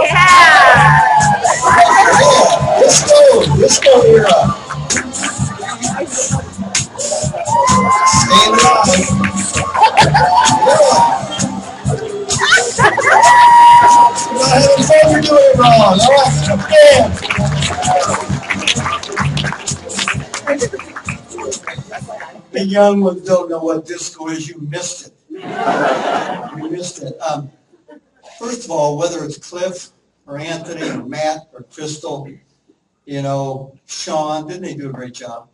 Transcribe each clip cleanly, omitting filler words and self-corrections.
Yeah. Let's go here. Stand around. You're doing it wrong. All right, the young ones don't know what disco is. You missed it. You missed it. First of all, whether it's Cliff or Anthony or Matt or Crystal, Sean, didn't they do a great job?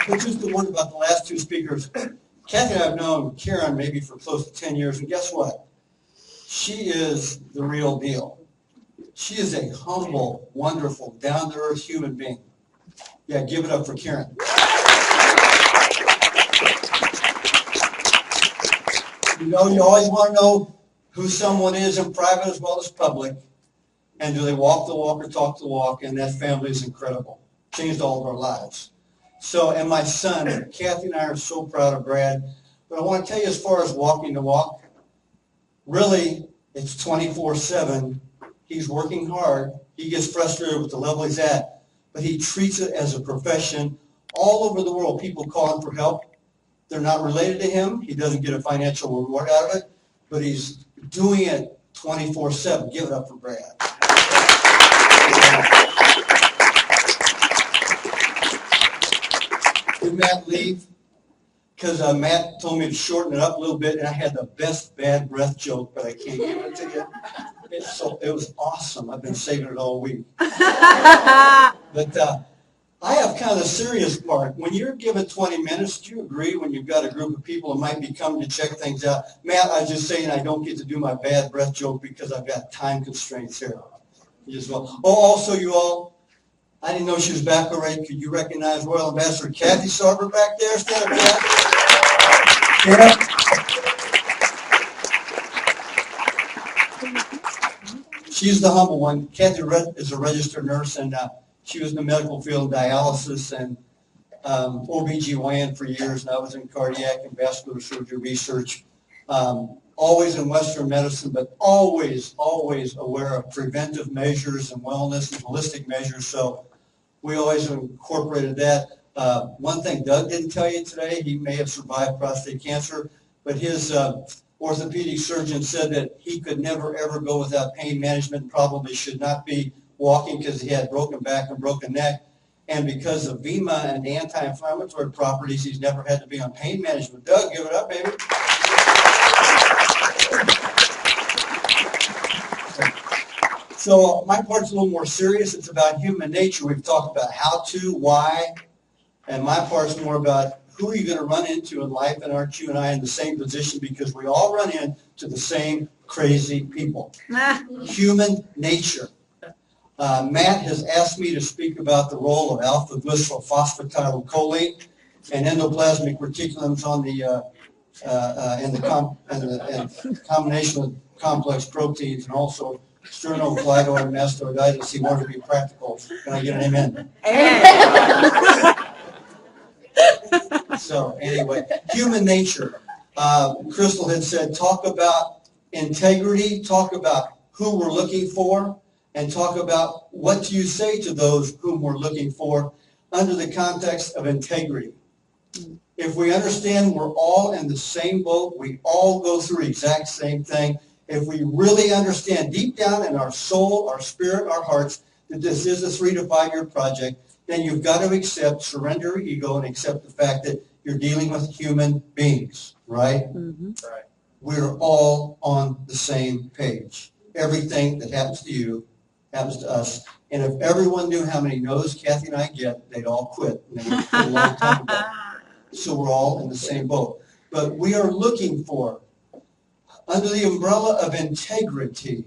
But just the one about the last two speakers. Kathy and I have known Karen maybe for close to 10 years, and guess what? She is the real deal. She is a humble, wonderful, down-to-earth human being. Yeah, give it up for Karen. You always want to know who someone is in private as well as public, and do they walk the walk or talk the walk, and that family is incredible. Changed all of our lives. So, and my son, Kathy and I are so proud of Brad. But I want to tell you, as far as walking the walk, really, it's 24/7. He's working hard. He gets frustrated with the level he's at, but he treats it as a profession. All over the world, people call him for help. They're not related to him. He doesn't get a financial reward out of it, but he's doing it 24/7. Give it up for Brad. Did Matt leave? Because Matt told me to shorten it up a little bit, and I had the best bad breath joke, but I can't give it to you. It was awesome. I've been saving it all week. But I have kind of the serious part. When you're given 20 minutes, do you agree when you've got a group of people that might be coming to check things out? Matt, I was just saying I don't get to do my bad breath joke because I've got time constraints here. Oh, also you all, I didn't know she was back already. Could you recognize Royal Ambassador Kathy Sarver back there? Stand up, Kathy. Yeah. She's the humble one. Kathy is a registered nurse, and she was in the medical field, dialysis, and OBGYN for years, and I was in cardiac and vascular surgery research. Always in Western medicine, but always aware of preventive measures and wellness and holistic measures. So we always incorporated that. One thing Doug didn't tell you today, he may have survived prostate cancer, but his orthopedic surgeon said that he could never, ever go without pain management, probably should not be walking because he had broken back and broken neck. And because of Vemma and the anti-inflammatory properties, he's never had to be on pain management. Doug, give it up, baby. So my part's a little more serious. It's about human nature. We've talked about how to, why, and my part's more about who are you going to run into in life, and aren't you and I in the same position, because we all run into the same crazy people. Human nature. Matt has asked me to speak about the role of alpha-glycerolphosphatidylcholine and endoplasmic reticulums on the in the combination of complex proteins, and also sternocleidoid and mastoiditis. He wanted to be practical. Can I get an amen? Amen. So anyway, human nature. Crystal had said, talk about integrity, talk about who we're looking for, and talk about what do you say to those whom we're looking for under the context of integrity. If we understand we're all in the same boat, we all go through the exact same thing. If we really understand deep down in our soul, our spirit, our hearts, that this is a 3 to 5 year project, then you've got to surrender your ego and accept the fact that you're dealing with human beings, right? Mm-hmm. Right. We're all on the same page. Everything that happens to you happens to us. And if everyone knew how many no's Kathy and I get, they'd all quit. And they would quit a long time ago. So we're all in the same boat. But we are looking for, under the umbrella of integrity,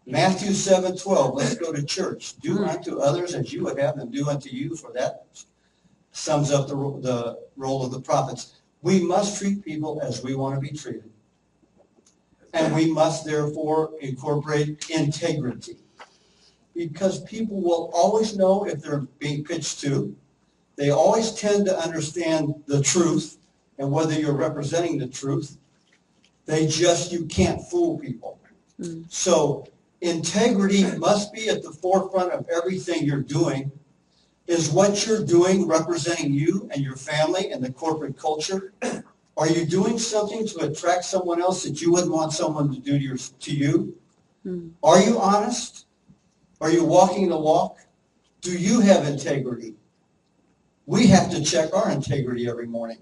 Matthew 7:12, let's go to church. Do unto others as you would have them do unto you, for that sums up the role of the prophets. We must treat people as we want to be treated. And we must therefore incorporate integrity. Because people will always know if they're being pitched to. They always tend to understand the truth and whether you're representing the truth. You can't fool people. So integrity must be at the forefront of everything you're doing. Is what you're doing representing you and your family and the corporate culture? Are you doing something to attract someone else that you wouldn't want someone to do to you? Are you honest? Are you walking the walk? Do you have integrity? We have to check our integrity every morning.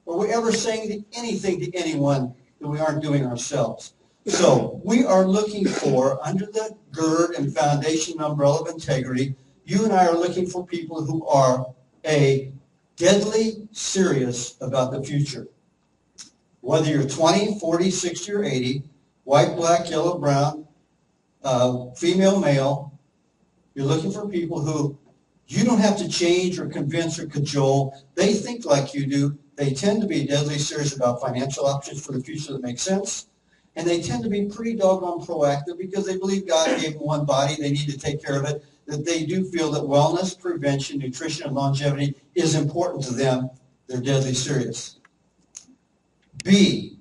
Are we ever saying anything to anyone that we aren't doing ourselves? So we are looking for, under the gird and foundation umbrella of integrity, you and I are looking for people who are deadly serious about the future. Whether you're 20, 40, 60, or 80, white, black, yellow, brown, female, male, you're looking for people who you don't have to change or convince or cajole. They think like you do. They tend to be deadly serious about financial options for the future that make sense. And they tend to be pretty doggone proactive because they believe God gave them one body. They need to take care of it. That they do feel that wellness, prevention, nutrition, and longevity is important to them. They're deadly serious. B,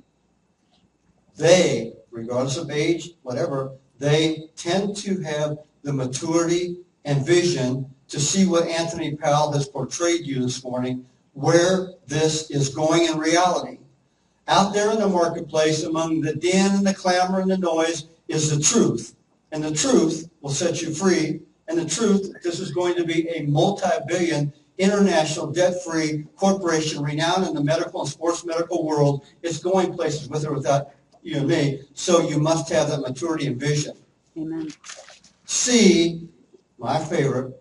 they, regardless of age, whatever, they tend to have the maturity and vision to see what Anthony Powell has portrayed you this morning, where this is going in reality. Out there in the marketplace, among the din and the clamor and the noise, is the truth. And the truth will set you free. And the truth, this is going to be a multi-billion international debt-free corporation renowned in the medical and sports medical world. It's going places with or without you and me. So you must have that maturity and vision. Amen. C, my favorite,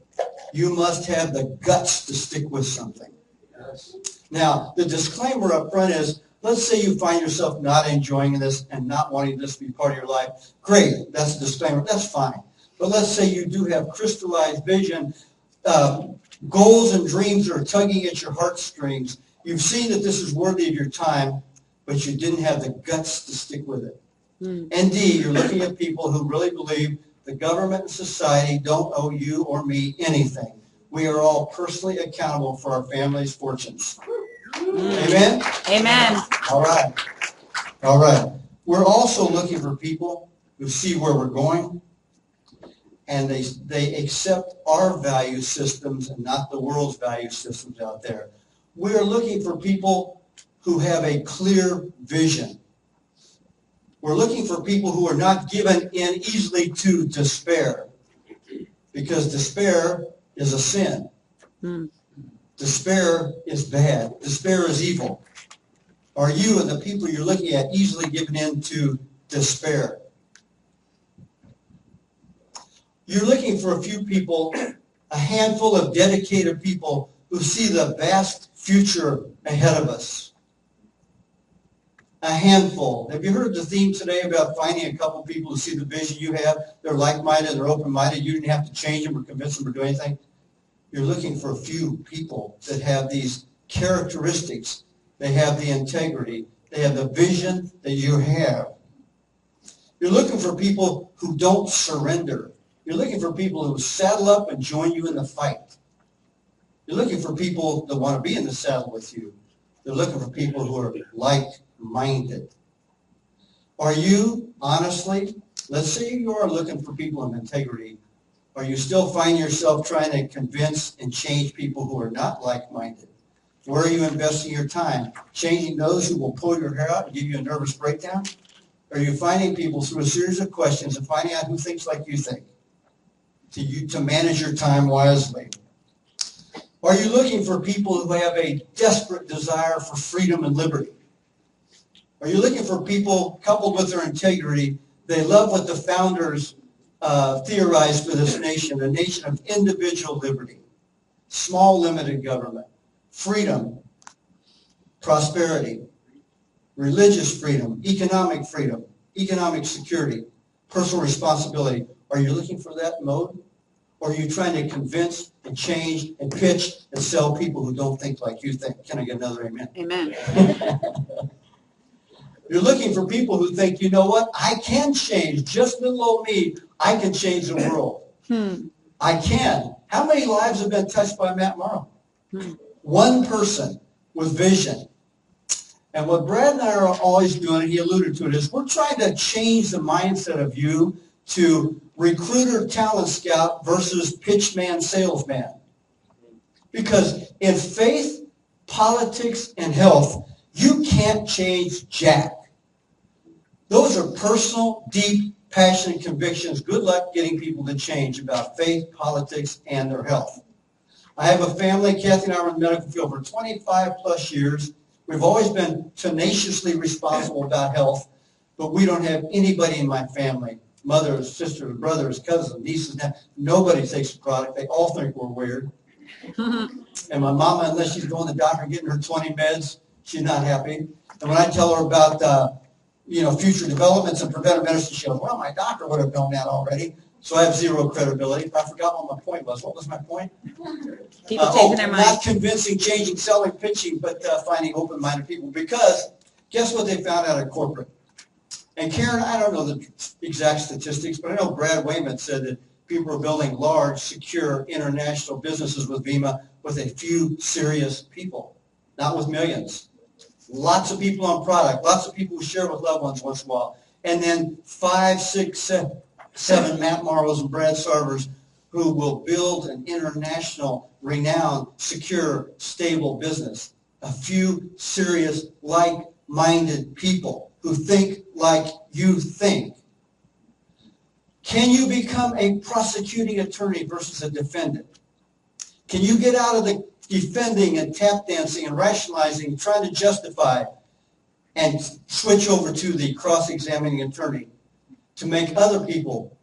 you must have the guts to stick with something. Yes. Now, the disclaimer up front is, let's say you find yourself not enjoying this and not wanting this to be part of your life. Great, that's a disclaimer. That's fine. But let's say you do have crystallized vision, goals and dreams that are tugging at your heartstrings. You've seen that this is worthy of your time, but you didn't have the guts to stick with it. And D, you're looking at people who really believe the government and society don't owe you or me anything. We are all personally accountable for our family's fortunes. Amen? Amen. All right. All right. We're also looking for people who see where we're going, and they accept our value systems and not the world's value systems out there. We're looking for people who have a clear vision. We're looking for people who are not given in easily to despair, because despair is a sin. Despair is bad. Despair is evil. Are you and the people you're looking at easily given in to despair? You're looking for a few people, a handful of dedicated people who see the vast future ahead of us. A handful. Have you heard the theme today about finding a couple people who see the vision you have? They're like-minded, they're open-minded. You didn't have to change them or convince them or do anything. You're looking for a few people that have these characteristics. They have the integrity. They have the vision that you have. You're looking for people who don't surrender. You're looking for people who saddle up and join you in the fight. You're looking for people that want to be in the saddle with you. You're looking for people who are like-minded. Are you, honestly, let's say you are looking for people of integrity, are you still finding yourself trying to convince and change people who are not like-minded? Where are you investing your time? Changing those who will pull your hair out and give you a nervous breakdown? Are you finding people through a series of questions and finding out who thinks like you think to manage your time wisely? Are you looking for people who have a desperate desire for freedom and liberty? Are you looking for people, coupled with their integrity, they love what the founders theorized for this nation, a nation of individual liberty, small limited government, freedom, prosperity, religious freedom, economic security, personal responsibility. Are you looking for that mode? Or are you trying to convince and change and pitch and sell people who don't think like you think? Can I get another amen? Amen. You're looking for people who think, you know what? I can change. Just little old me, I can change the world. I can. How many lives have been touched by Matt Morrow? One person with vision. And what Brad and I are always doing, and he alluded to it, is we're trying to change the mindset of you to recruiter talent scout versus pitchman salesman. Because in faith, politics, and health, you can't change jack. Those are personal, deep, passionate convictions. Good luck getting people to change about faith, politics, and their health. I have a family. Kathy and I were in the medical field for 25 plus years. We've always been tenaciously responsible about health, but we don't have anybody in my family, mothers, sisters, brothers, cousins, nieces, nobody takes the product. They all think we're weird. And my mama, unless she's going to the doctor and getting her 20 meds, she's not happy. And when I tell her about future developments in preventive medicine, she goes, well, my doctor would have known that already. So I have zero credibility. I forgot what my point was. What was my point? People changing their minds. Not convincing, changing, selling, pitching, but finding open-minded people. Because guess what they found out at corporate? And Karen, I don't know the exact statistics, but I know Brad Wayman said that people are building large, secure, international businesses with Vemma with a few serious people, not with millions. Lots of people on product, lots of people who share with loved ones once in a while. And then 5, 6, 7 Matt Morrows and Brad Sarvers who will build an international, renowned, secure, stable business. A few serious, like-minded people who think like you think. Can you become a prosecuting attorney versus a defendant? Can you get out of the defending and tap dancing and rationalizing, trying to justify, and switch over to the cross-examining attorney to make other people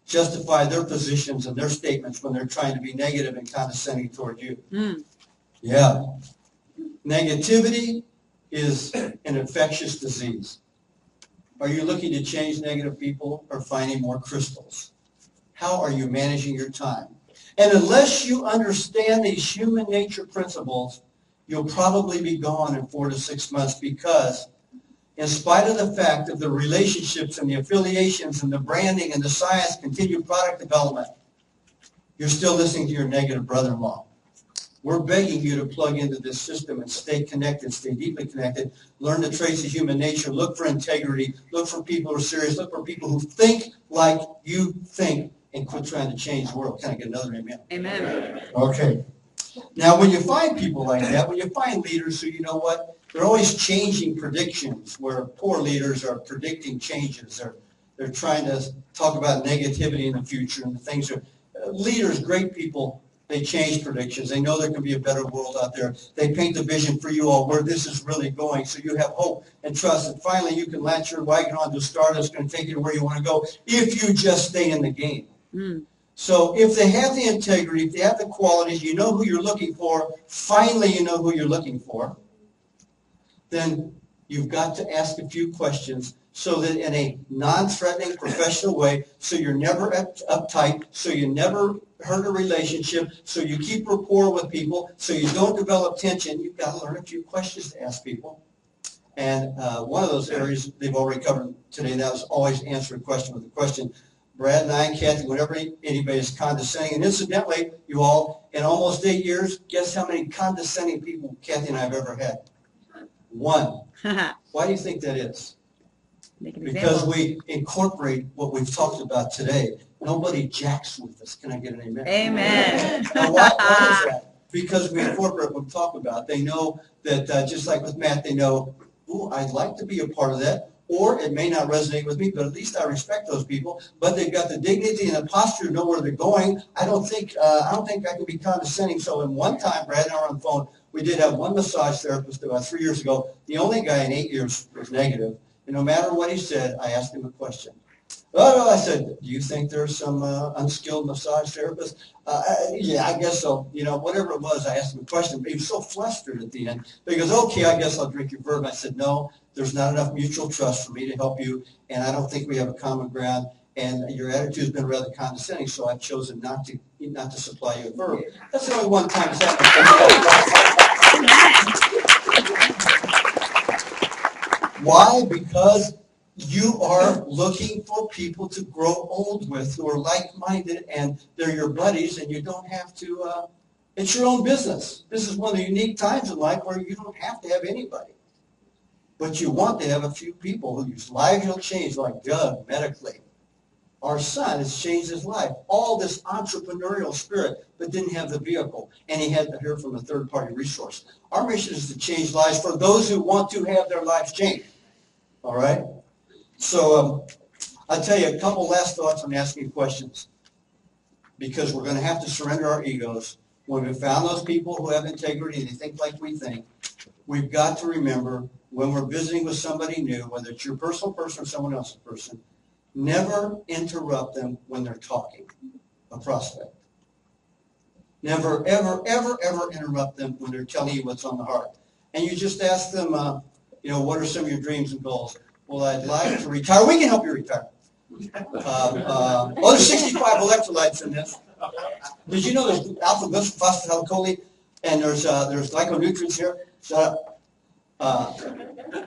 justify their positions and their statements when they're trying to be negative and condescending toward you? Yeah. Negativity is an infectious disease. Are you looking to change negative people or finding more crystals? How are you managing your time? And unless you understand these human nature principles, you'll probably be gone in 4 to 6 months, because in spite of the fact of the relationships and the affiliations and the branding and the science, continued product development, you're still listening to your negative brother-in-law. We're begging you to plug into this system and stay connected, stay deeply connected, learn the traits of human nature, look for integrity, look for people who are serious, look for people who think like you think, and quit trying to change the world. Can I get another amen? Amen. Okay. Now, when you find people like that, when you find leaders who, you know what, they're always changing predictions, where poor leaders are predicting changes. They're trying to talk about negativity in the future and the things are, leaders, great people, they change predictions. They know there can be a better world out there. They paint the vision for you all where this is really going, so you have hope and trust that finally you can latch your wagon onto a star that's going to take you to where you want to go if you just stay in the game. So if they have the integrity, if they have the qualities, you know who you're looking for, finally you know who you're looking for, then you've got to ask a few questions so that in a non-threatening professional way, so you're never uptight, so you never hurt a relationship, so you keep rapport with people, so you don't develop tension. You've got to learn a few questions to ask people. And one of those areas they've already covered today, that was always answer a question with a question. Brad and I and Kathy, whenever anybody is condescending, and incidentally, you all, in almost 8 years, guess how many condescending people Kathy and I have ever had? 1. Why do you think that is? Because we incorporate what we've talked about today. Nobody jacks with us. Can I get an amen? Amen. Now, why is that? Because we incorporate what we talk about. They know that, just like with Matt, they know, ooh, I'd like to be a part of that. Or it may not resonate with me, but at least I respect those people. But they've got the dignity and the posture to know where they're going. I don't think I can be condescending. So in one time, Brad and I were on the phone, we did have one massage therapist about 3 years ago. The only guy in 8 years was negative. And no matter what he said, I asked him a question. Well, I said, do you think there's some unskilled massage therapists? Yeah, I guess so. You know, whatever it was, I asked him a question. But he was so flustered at the end. But he goes, okay, I guess I'll drink your bourbon. I said, no, there's not enough mutual trust for me to help you, and I don't think we have a common ground. And your attitude has been rather condescending, so I've chosen not to supply you a bourbon. That's the only one time it's happened. Why? Because you are looking for people to grow old with who are like-minded, and they're your buddies, and you don't have to, it's your own business. This is one of the unique times in life where you don't have to have anybody. But you want to have a few people whose lives will change, like Doug, medically. Our son has changed his life. All this entrepreneurial spirit, but didn't have the vehicle. And he had to hear from a third-party resource. Our mission is to change lives for those who want to have their lives changed. All right? So I'll tell you a couple last thoughts on asking questions. Because we're going to have to surrender our egos. When we found those people who have integrity and they think like we think, we've got to remember when we're visiting with somebody new, whether it's your personal person or someone else's person, never interrupt them when they're talking, a prospect. Never, ever, ever, ever interrupt them when they're telling you what's on the heart. And you just ask them, what are some of your dreams and goals? Well, I'd like to retire. We can help you retire. There's 65 electrolytes in this. Did you know there's alpha-glyphosphatidyl and there's glyconutrients here? Shut up.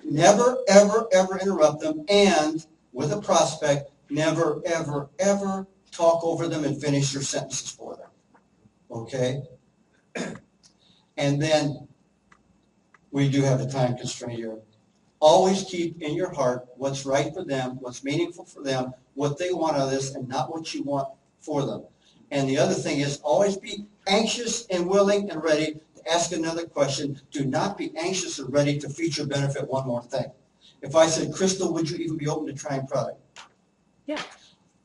Never, ever, ever interrupt them. And with a prospect, never, ever, ever talk over them and finish your sentences for them. Okay? And then we do have a time constraint here. Always keep in your heart what's right for them, what's meaningful for them, what they want out of this, and not what you want for them. And the other thing is always be anxious and willing and ready to ask another question. Do not be anxious and ready to feature benefit one more thing. If I said, Crystal, would you even be open to trying product? Yeah.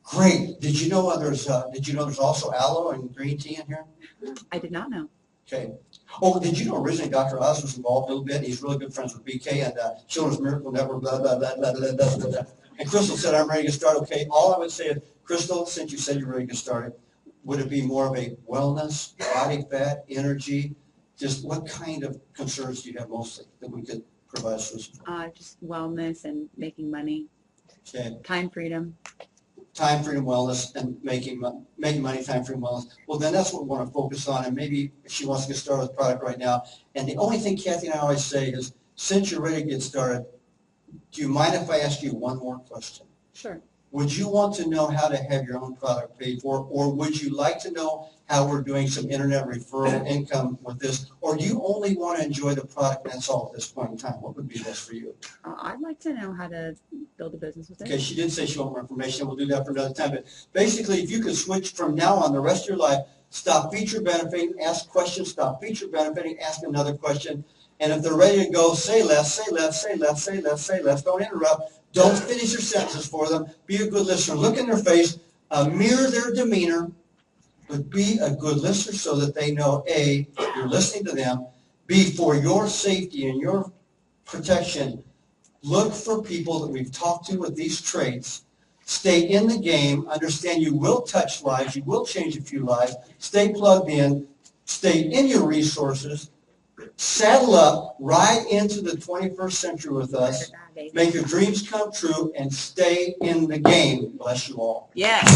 Great. Did you know there's also aloe and green tea in here? I did not know. Okay. Oh, did you know originally Dr. Oz was involved a little bit? He's really good friends with BK and Children's Miracle Network, blah, blah, blah, blah, blah, blah, blah, blah. And Crystal said, I'm ready to get started. Okay, all I would say is, Crystal, since you said you're ready to get started, would it be more of a wellness, body fat, energy? Just what kind of concerns do you have mostly that we could provide a solution for? Just wellness and making money. Okay. Time freedom. Time freedom, wellness, and making money, time freedom, wellness. Well, then that's what we want to focus on. And maybe if she wants to get started with product right now. And the only thing Kathy and I always say is, since you're ready to get started, do you mind if I ask you one more question? Sure. Would you want to know how to have your own product paid for, or would you like to know how we're doing some internet referral income with this, or do you only want to enjoy the product and that's all at this point in time? What would be best for you? I'd like to know how to build a business with it. Okay, she did say she wants more information. We'll do that for another time. But basically, if you could switch from now on the rest of your life, stop feature benefiting, ask questions, stop feature benefiting, ask another question. And if they're ready to go, say less, say less, say less, say less, say less. Don't interrupt. Don't finish your sentences for them. Be a good listener. Look in their face. Mirror their demeanor. But be a good listener so that they know, A, you're listening to them. B, for your safety and your protection, look for people that we've talked to with these traits. Stay in the game. Understand you will touch lives. You will change a few lives. Stay plugged in. Stay in your resources. Saddle up, ride into the 21st century with us, make your dreams come true, and stay in the game. Bless you all. Yes.